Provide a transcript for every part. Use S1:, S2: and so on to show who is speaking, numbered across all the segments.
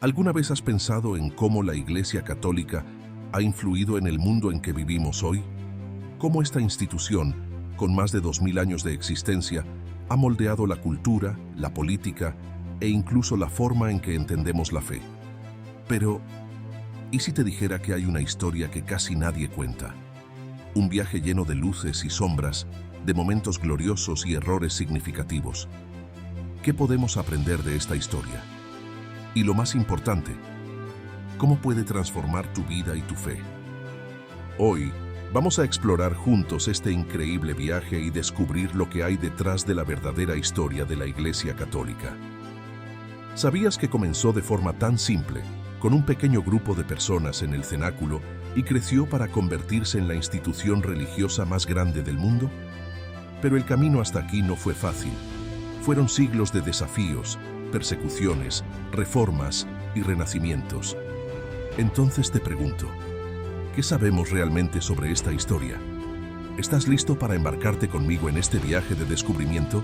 S1: ¿Alguna vez has pensado en cómo la Iglesia Católica ha influido en el mundo en que vivimos hoy? ¿Cómo esta institución, con más de 2000 años de existencia, ha moldeado la cultura, la política e incluso la forma en que entendemos la fe? Pero, ¿y si te dijera que hay una historia que casi nadie cuenta? Un viaje lleno de luces y sombras, de momentos gloriosos y errores significativos. ¿Qué podemos aprender de esta historia? Y lo más importante, ¿cómo puede transformar tu vida y tu fe? Hoy vamos a explorar juntos este increíble viaje y descubrir lo que hay detrás de la verdadera historia de la Iglesia Católica. ¿Sabías que comenzó de forma tan simple, con un pequeño grupo de personas en el cenáculo, y creció para convertirse en la institución religiosa más grande del mundo? Pero el camino hasta aquí no fue fácil. Fueron siglos de desafíos, persecuciones, reformas y renacimientos. Entonces te pregunto, ¿qué sabemos realmente sobre esta historia? ¿Estás listo para embarcarte conmigo en este viaje de descubrimiento?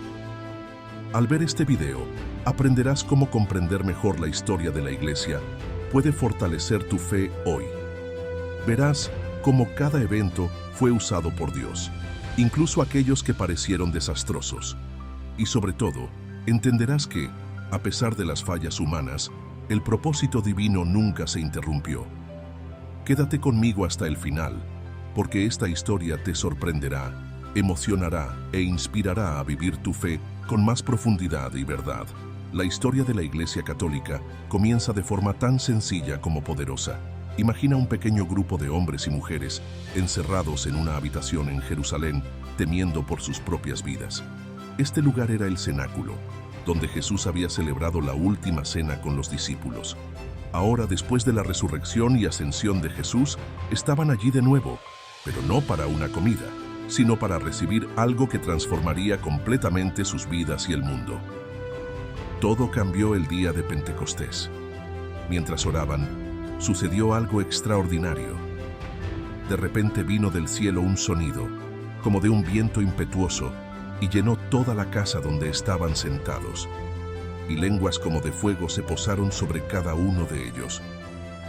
S1: Al ver este video, aprenderás cómo comprender mejor la historia de la Iglesia puede fortalecer tu fe hoy. Verás cómo cada evento fue usado por Dios, incluso aquellos que parecieron desastrosos. Y sobre todo, entenderás que, a pesar de las fallas humanas, el propósito divino nunca se interrumpió. Quédate conmigo hasta el final, porque esta historia te sorprenderá, emocionará e inspirará a vivir tu fe con más profundidad y verdad. La historia de la Iglesia Católica comienza de forma tan sencilla como poderosa. Imagina un pequeño grupo de hombres y mujeres encerrados en una habitación en Jerusalén, temiendo por sus propias vidas. Este lugar era el cenáculo, donde Jesús había celebrado la última cena con los discípulos. Ahora, después de la resurrección y ascensión de Jesús, estaban allí de nuevo, pero no para una comida, sino para recibir algo que transformaría completamente sus vidas y el mundo. Todo cambió el día de Pentecostés. Mientras oraban, sucedió algo extraordinario. De repente vino del cielo un sonido, como de un viento impetuoso, y llenó toda la casa donde estaban sentados. Y lenguas como de fuego se posaron sobre cada uno de ellos.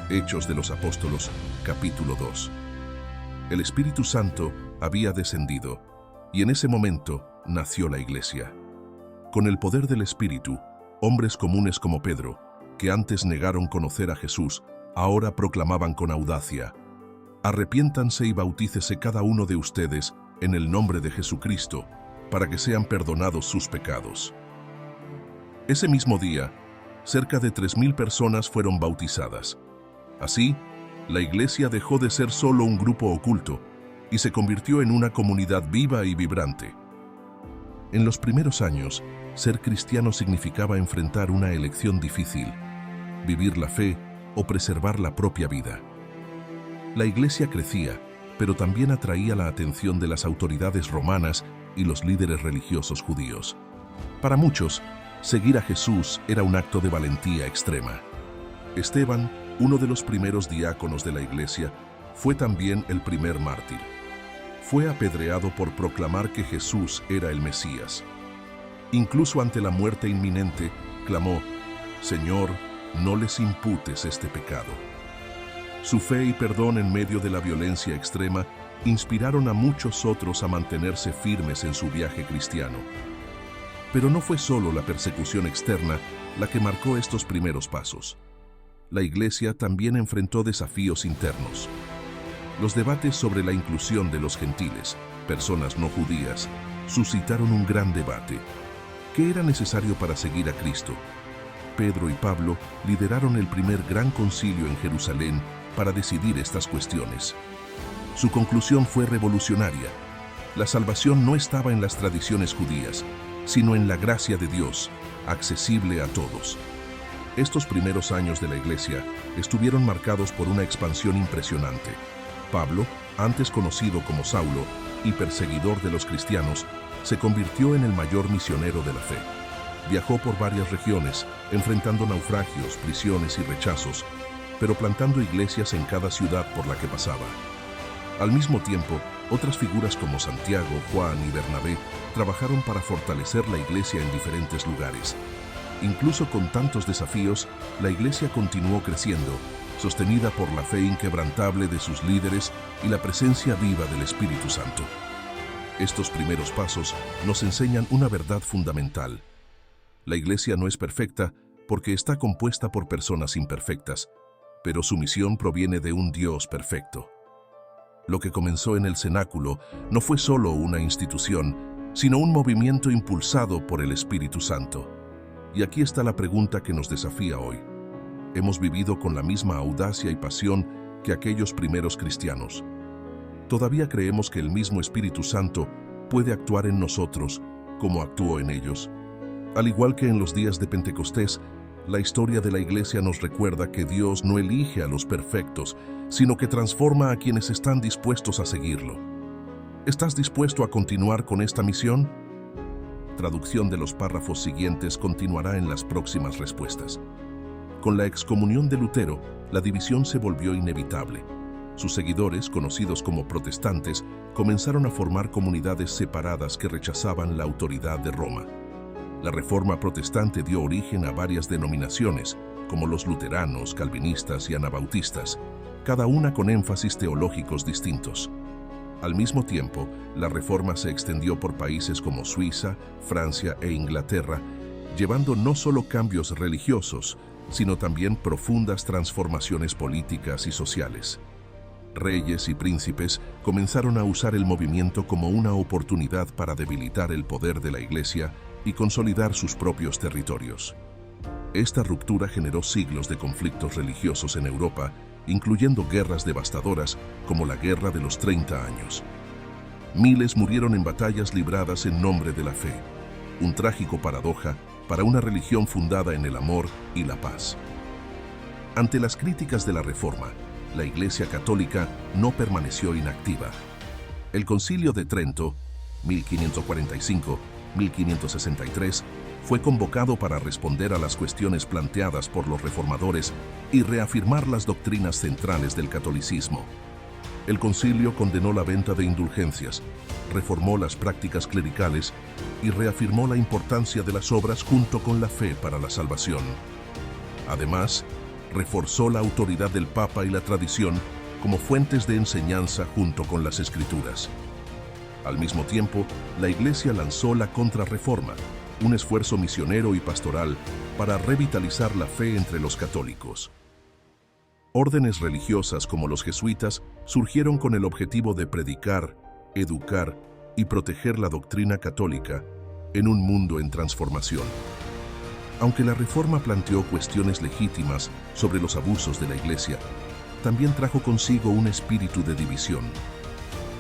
S1: Hechos de los Apóstolos, capítulo 2. El Espíritu Santo había descendido, y en ese momento nació la Iglesia. Con el poder del Espíritu, hombres comunes como Pedro, que antes negaron conocer a Jesús, ahora proclamaban con audacia: arrepiéntanse y bautícese cada uno de ustedes en el nombre de Jesucristo, para que sean perdonados sus pecados. Ese mismo día, cerca de 3000 personas fueron bautizadas. Así, la Iglesia dejó de ser solo un grupo oculto y se convirtió en una comunidad viva y vibrante. En los primeros años, ser cristiano significaba enfrentar una elección difícil: vivir la fe o preservar la propia vida. La Iglesia crecía, pero también atraía la atención de las autoridades romanas y los líderes religiosos judíos. Para muchos, seguir a Jesús era un acto de valentía extrema. Esteban, uno de los primeros diáconos de la Iglesia, fue también el primer mártir. Fue apedreado por proclamar que Jesús era el Mesías. Incluso ante la muerte inminente, clamó: «Señor, no les imputes este pecado». Su fe y perdón en medio de la violencia extrema inspiraron a muchos otros a mantenerse firmes en su viaje cristiano. Pero no fue solo la persecución externa la que marcó estos primeros pasos. La Iglesia también enfrentó desafíos internos. Los debates sobre la inclusión de los gentiles, personas no judías, suscitaron un gran debate. ¿Qué era necesario para seguir a Cristo? Pedro y Pablo lideraron el primer gran concilio en Jerusalén para decidir estas cuestiones. Su conclusión fue revolucionaria. La salvación no estaba en las tradiciones judías, sino en la gracia de Dios, accesible a todos. Estos primeros años de la Iglesia estuvieron marcados por una expansión impresionante. Pablo, antes conocido como Saulo y perseguidor de los cristianos, se convirtió en el mayor misionero de la fe. Viajó por varias regiones, enfrentando naufragios, prisiones y rechazos, pero plantando iglesias en cada ciudad por la que pasaba. Al mismo tiempo, otras figuras como Santiago, Juan y Bernabé trabajaron para fortalecer la Iglesia en diferentes lugares. Incluso con tantos desafíos, la Iglesia continuó creciendo, sostenida por la fe inquebrantable de sus líderes y la presencia viva del Espíritu Santo. Estos primeros pasos nos enseñan una verdad fundamental. La Iglesia no es perfecta porque está compuesta por personas imperfectas, pero su misión proviene de un Dios perfecto. Lo que comenzó en el cenáculo no fue solo una institución, sino un movimiento impulsado por el Espíritu Santo. Y aquí está la pregunta que nos desafía hoy. ¿Hemos vivido con la misma audacia y pasión que aquellos primeros cristianos? ¿Todavía creemos que el mismo Espíritu Santo puede actuar en nosotros como actuó en ellos? Al igual que en los días de Pentecostés, la historia de la Iglesia nos recuerda que Dios no elige a los perfectos, sino que transforma a quienes están dispuestos a seguirlo. ¿Estás dispuesto a continuar con esta misión? Traducción de los párrafos siguientes continuará en las próximas respuestas. Con la excomunión de Lutero, la división se volvió inevitable. Sus seguidores, conocidos como protestantes, comenzaron a formar comunidades separadas que rechazaban la autoridad de Roma. La Reforma protestante dio origen a varias denominaciones, como los luteranos, calvinistas y anabautistas, cada una con énfasis teológicos distintos. Al mismo tiempo, la Reforma se extendió por países como Suiza, Francia e Inglaterra, llevando no solo cambios religiosos, sino también profundas transformaciones políticas y sociales. Reyes y príncipes comenzaron a usar el movimiento como una oportunidad para debilitar el poder de la Iglesia y consolidar sus propios territorios. Esta ruptura generó siglos de conflictos religiosos en Europa, incluyendo guerras devastadoras como la Guerra de los 30 años. Miles murieron en batallas libradas en nombre de la fe, un trágico paradoja para una religión fundada en el amor y la paz. Ante las críticas de la Reforma, la Iglesia Católica no permaneció inactiva. El Concilio de Trento, 1545-1563, fue convocado para responder a las cuestiones planteadas por los reformadores y reafirmar las doctrinas centrales del catolicismo. El concilio condenó la venta de indulgencias, reformó las prácticas clericales y reafirmó la importancia de las obras junto con la fe para la salvación. Además, reforzó la autoridad del Papa y la tradición como fuentes de enseñanza junto con las Escrituras. Al mismo tiempo, la Iglesia lanzó la Contrarreforma, un esfuerzo misionero y pastoral para revitalizar la fe entre los católicos. Órdenes religiosas como los jesuitas surgieron con el objetivo de predicar, educar y proteger la doctrina católica en un mundo en transformación. Aunque la Reforma planteó cuestiones legítimas sobre los abusos de la Iglesia, también trajo consigo un espíritu de división.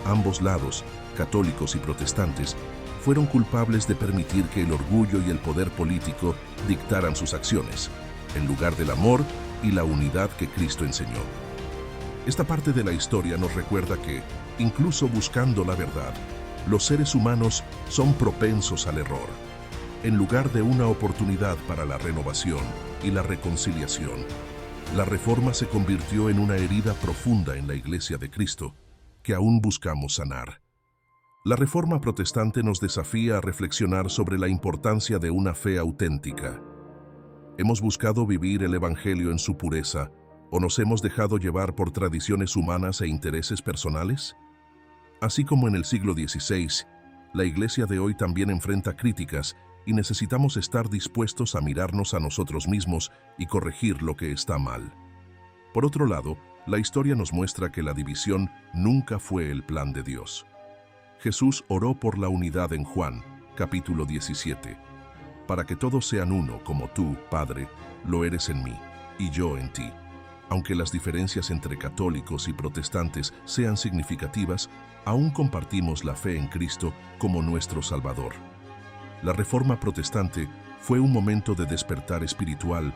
S1: Ambos lados, católicos y protestantes, fueron culpables de permitir que el orgullo y el poder político dictaran sus acciones, en lugar del amor y la unidad que Cristo enseñó. Esta parte de la historia nos recuerda que, incluso buscando la verdad, los seres humanos son propensos al error. En lugar de una oportunidad para la renovación y la reconciliación, la Reforma se convirtió en una herida profunda en la Iglesia de Cristo que aún buscamos sanar. La Reforma protestante nos desafía a reflexionar sobre la importancia de una fe auténtica. ¿Hemos buscado vivir el Evangelio en su pureza o nos hemos dejado llevar por tradiciones humanas e intereses personales? Así como en el siglo XVI, la Iglesia de hoy también enfrenta críticas y necesitamos estar dispuestos a mirarnos a nosotros mismos y corregir lo que está mal. Por otro lado, la historia nos muestra que la división nunca fue el plan de Dios. Jesús oró por la unidad en Juan, capítulo 17, para que todos sean uno como tú, Padre, lo eres en mí, y yo en ti. Aunque las diferencias entre católicos y protestantes sean significativas, aún compartimos la fe en Cristo como nuestro Salvador. La Reforma protestante fue un momento de despertar espiritual,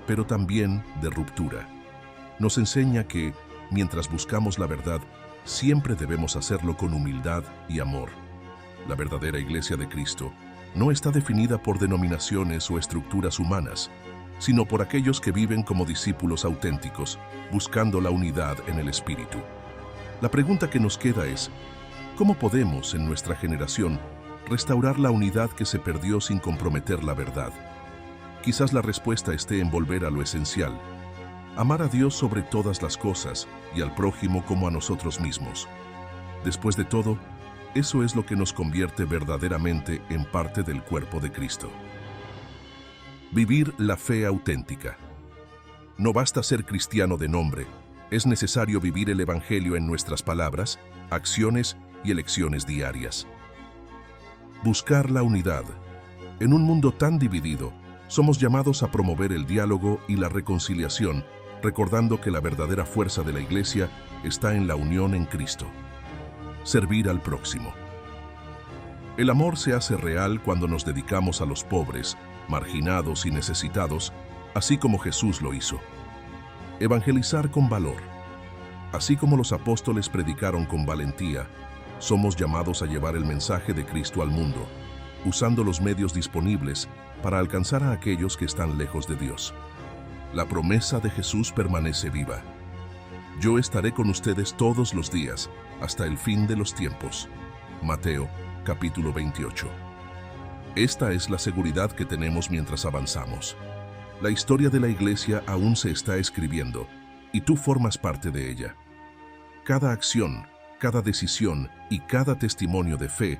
S1: pero también de ruptura. Nos enseña que, mientras buscamos la verdad, siempre debemos hacerlo con humildad y amor. La verdadera Iglesia de Cristo no está definida por denominaciones o estructuras humanas, sino por aquellos que viven como discípulos auténticos, buscando la unidad en el Espíritu. La pregunta que nos queda es, ¿cómo podemos, en nuestra generación, restaurar la unidad que se perdió sin comprometer la verdad? quizás la respuesta esté en volver a lo esencial: amar a Dios sobre todas las cosas y al prójimo como a nosotros mismos. Después de todo, eso es lo que nos convierte verdaderamente en parte del cuerpo de Cristo. Vivir la fe auténtica. No basta ser cristiano de nombre, es necesario vivir el Evangelio en nuestras palabras, acciones y elecciones diarias. Buscar la unidad. En un mundo tan dividido, somos llamados a promover el diálogo y la reconciliación, recordando que la verdadera fuerza de la Iglesia está en la unión en Cristo. Servir al próximo. El amor se hace real cuando nos dedicamos a los pobres, marginados y necesitados, así como Jesús lo hizo. Evangelizar con valor. Así como los apóstoles predicaron con valentía, somos llamados a llevar el mensaje de Cristo al mundo, usando los medios disponibles para alcanzar a aquellos que están lejos de Dios. La promesa de Jesús permanece viva. Yo estaré con ustedes todos los días, hasta el fin de los tiempos. Mateo, capítulo 28. Esta es la seguridad que tenemos mientras avanzamos. La historia de la Iglesia aún se está escribiendo, y tú formas parte de ella. Cada acción, cada decisión y cada testimonio de fe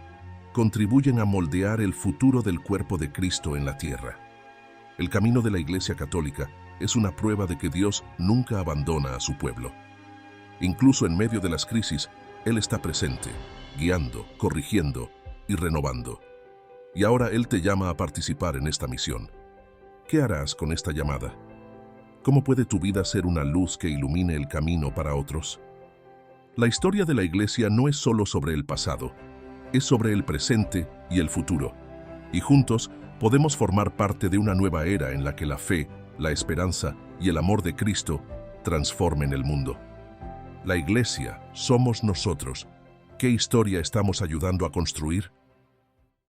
S1: contribuyen a moldear el futuro del cuerpo de Cristo en la tierra. El camino de la Iglesia Católica es una prueba de que Dios nunca abandona a su pueblo. Incluso en medio de las crisis, Él está presente, guiando, corrigiendo y renovando. Y ahora Él te llama a participar en esta misión. ¿Qué harás con esta llamada? ¿Cómo puede tu vida ser una luz que ilumine el camino para otros? La historia de la Iglesia no es solo sobre el pasado, es sobre el presente y el futuro. Y juntos podemos formar parte de una nueva era en la que la fe, la esperanza y el amor de Cristo transformen el mundo. La Iglesia somos nosotros. ¿Qué historia estamos ayudando a construir?